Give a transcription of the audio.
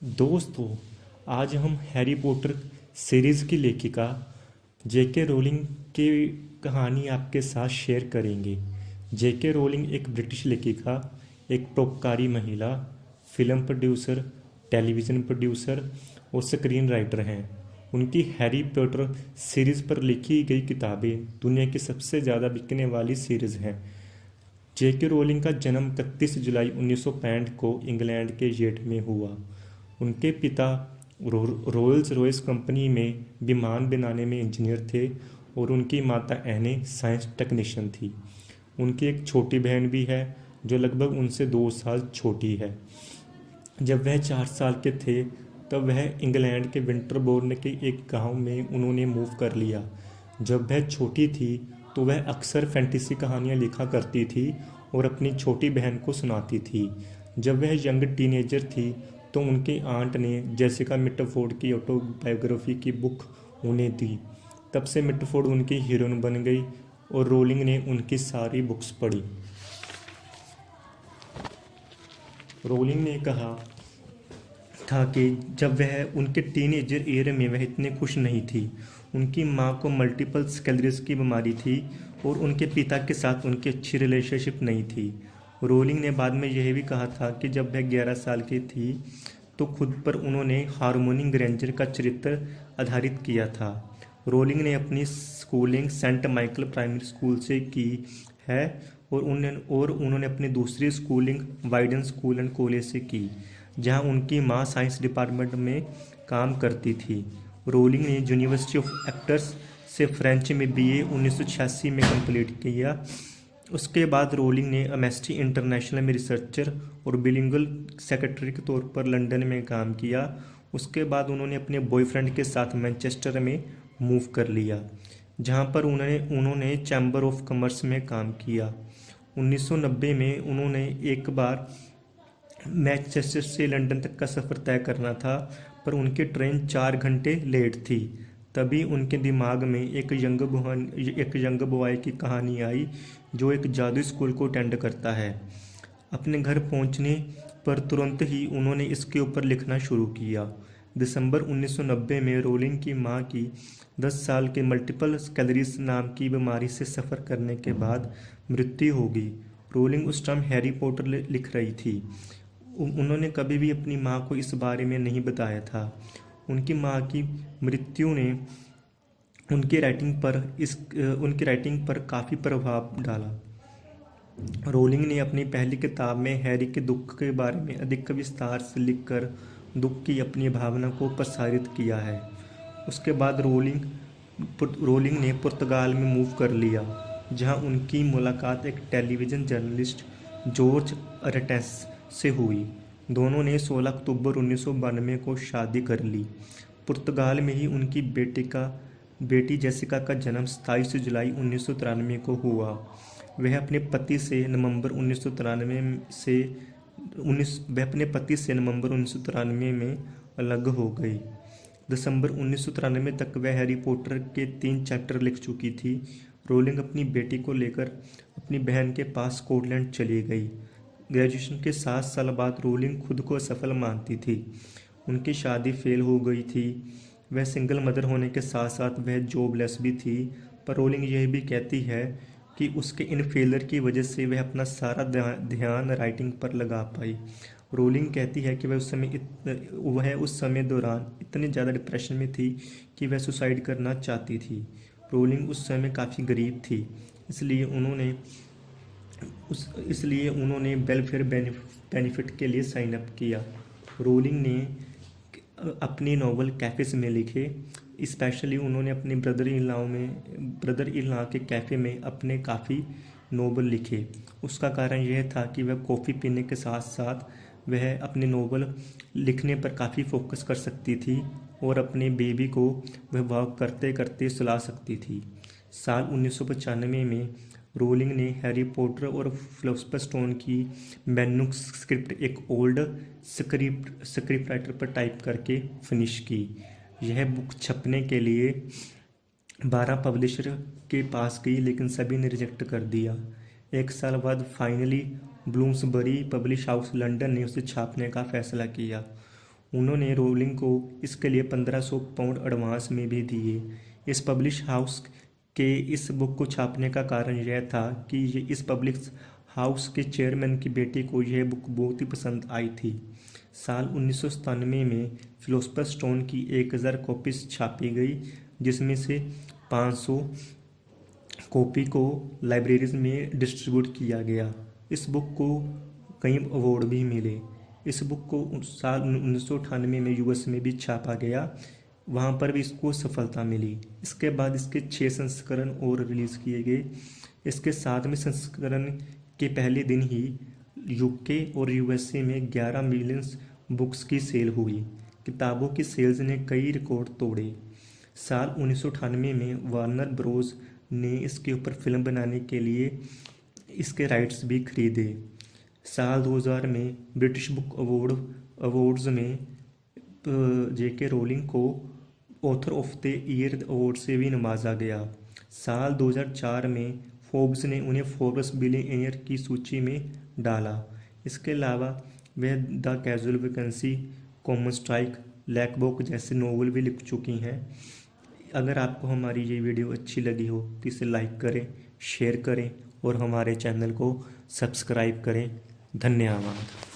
दोस्तों, आज हम हैरी पॉटर सीरीज़ की लेखिका जेके रोलिंग की कहानी आपके साथ शेयर करेंगे। जेके रोलिंग एक ब्रिटिश लेखिका, एक परोपकारी महिला, फिल्म प्रोड्यूसर, टेलीविज़न प्रोड्यूसर और स्क्रीन राइटर हैं। उनकी हैरी पॉटर सीरीज़ पर लिखी गई किताबें दुनिया की सबसे ज़्यादा बिकने वाली सीरीज़ हैं। जेके रोलिंग का जन्म 31 जुलाई 1965 को इंग्लैंड के येट में हुआ। उनके पिता रोल्स रॉयस कंपनी में विमान बनाने में इंजीनियर थे और उनकी माता एने साइंस टेक्नीशियन थी। उनकी एक छोटी बहन भी है जो लगभग उनसे 2 साल छोटी है। जब वह 4 साल के थे तब वह इंग्लैंड के विंटरबोर्न के एक गांव में उन्होंने मूव कर लिया। जब वह छोटी थी तो वह अक्सर फैंटेसी कहानियाँ लिखा करती थी और अपनी छोटी बहन को सुनाती थी। जब वह यंग टीनेजर थी तो उनके आंट ने जेसिका मिटफोर्ड की ऑटोबायोग्राफी की बुक उन्हें दी। तब से मिटफोर्ड उनकी हीरोइन बन गई और रोलिंग ने उनकी सारी बुक्स पढ़ी। रोलिंग ने कहा था कि जब वह उनके टीनेजर ईयर में वह इतने खुश नहीं थी। उनकी मां को मल्टीपल स्क्लेरोसिस की बीमारी थी और उनके पिता के साथ उनकी अच्छी रिलेशनशिप नहीं थी। रोलिंग ने बाद में यह भी कहा था कि जब वह 11 साल की थी तो खुद पर उन्होंने हारमोनी ग्रेंजर का चरित्र आधारित किया था। रोलिंग ने अपनी schooling Saint Michael primary school से की है और उन्होंने अपनी दूसरी schooling Wyedean school and college से की, जहां उनकी मां साइंस डिपार्टमेंट में काम करती थी। रोलिंग ने यूनिवर्सिटी ऑफ एक्टर्स से फ्रेंच में बीए 1986 में कंप्लीट किया। उसके बाद रोलिंग ने एमएसटी इंटरनेशनल में रिसर्चर और बिलिंगुअल सेक्रेटरी के तौर पर लंदन में काम किया। उसके बाद उन्होंने अपने बॉयफ्रेंड के साथ मैनचेस्टर में मूव कर लिया, जहां पर उन्होंने चैम्बर ऑफ कॉमर्स में काम किया। 1990 में उन्होंने एक बार मैनचेस्टर से लंदन तक का सफ़र तय करना था, पर उनकी ट्रेन 4 घंटे लेट थी। तभी उनके दिमाग में एक यंग बॉय की कहानी आई जो एक जादू स्कूल को अटेंड करता है। अपने घर पहुंचने पर तुरंत ही उन्होंने इसके ऊपर लिखना शुरू किया। दिसंबर 1990 में रोलिंग की मां की 10 साल के मल्टीपल स्क्लेरोसिस नाम की बीमारी से सफ़र करने के बाद मृत्यु हो गई। रोलिंग उस टाइम हैरी पॉटर लिख रही थी। उन्होंने कभी भी अपनी मां को इस बारे में नहीं बताया था। उनकी मां की मृत्यु ने उनकी राइटिंग पर काफ़ी प्रभाव डाला। रोलिंग ने अपनी पहली किताब में हैरी के दुख के बारे में अधिक विस्तार से लिखकर दुख की अपनी भावना को प्रसारित किया है। उसके बाद रोलिंग ने पुर्तगाल में मूव कर लिया, जहां उनकी मुलाकात एक टेलीविज़न जर्नलिस्ट जॉर्ज अरेटेस से हुई। दोनों ने 16 अक्टूबर 1992 को शादी कर ली। पुर्तगाल में ही उनकी बेटी जेसिका का जन्म 27 जुलाई 1993 को हुआ। वह अपने पति से नवंबर 1993 में अलग हो गई। दिसंबर 1993 तक वह हैरी पॉटर के 3 चैप्टर लिख चुकी थी। रोलिंग अपनी बेटी को लेकर अपनी बहन के पास स्कॉटलैंड चली गई। ग्रेजुएशन के 7 साल बाद रोलिंग खुद को असफल मानती थी। उनकी शादी फेल हो गई थी। वह सिंगल मदर होने के साथ साथ वह जॉबलेस भी थी, पर रोलिंग यह भी कहती है कि उसके इन फेलियर की वजह से वह अपना सारा ध्यान राइटिंग पर लगा पाई। रोलिंग कहती है कि वह उस समय दौरान इतनी ज़्यादा डिप्रेशन में थी कि वह सुसाइड करना चाहती थी। रोलिंग उस समय काफ़ी गरीब थी, इसलिए उन्होंने वेलफेयर बेनिफिट के लिए साइन अप किया। रोलिंग ने अपनी नॉवल कैफेस में लिखे। स्पेशली उन्होंने अपने ब्रदर इन लॉ के कैफ़े में अपने काफ़ी नॉवल लिखे। उसका कारण यह था कि वह कॉफ़ी पीने के साथ साथ वह अपने नॉवल लिखने पर काफ़ी फोकस कर सकती थी और अपने बेबी को वह वॉक करते करते सुला सकती थी। साल 1995 में रोलिंग ने हैरी पॉटर और फिलोसफर स्टोन की मैन्युस्क्रिप्ट एक ओल्ड स्क्रिप्ट राइटर पर टाइप करके फिनिश की। यह बुक छपने के लिए 12 पब्लिशर के पास गई, लेकिन सभी ने रिजेक्ट कर दिया। 1 साल बाद finally Bloomsbury publish house London ने उसे छापने का फैसला किया। उन्होंने रोलिंग को इसके लिए 1500 पाउंड एडवांस में भी दिए। इस पब्लिश हाउस के इस बुक को छापने का कारण यह था कि इस पब्लिश हाउस के चेयरमैन की बेटी को यह बुक बहुत ही पसंद आई थी। साल 1997 में फिलोसफर स्टोन की 1000 कॉपीज छापी गई, जिसमें से 500 कॉपी को लाइब्रेरीज में डिस्ट्रीब्यूट किया गया। इस बुक को कई अवार्ड भी मिले। इस बुक को साल 1998 में यूएस में भी छापा गया, वहाँ पर भी इसको सफलता मिली। इसके बाद इसके 6 संस्करण और रिलीज़ किए गए। इसके 7वें संस्करण के पहले दिन ही यूके और यूएसए में 11 मिलियन बुक्स की सेल हुई। किताबों की सेल्स ने कई रिकॉर्ड तोड़े। साल 1998 में वार्नर ब्रोस ने इसके ऊपर फिल्म बनाने के लिए इसके राइट्स भी खरीदे। साल 2000 में ब्रिटिश बुक अवार्ड्स में जेके रोलिंग को author of the year award से भी नवाजा गया। साल 2004 में फोर्ब्स ने उन्हें फोर्ब्स बिलियनियर की सूची में डाला। इसके अलावा वह the casual vacancy, common strike, black book जैसे नोवेल भी लिख चुकी हैं। अगर आपको हमारी ये वीडियो अच्छी लगी हो तो इसे लाइक करें, शेयर करें और हमारे चैनल को सब्सक्राइब करें। धन्यवाद।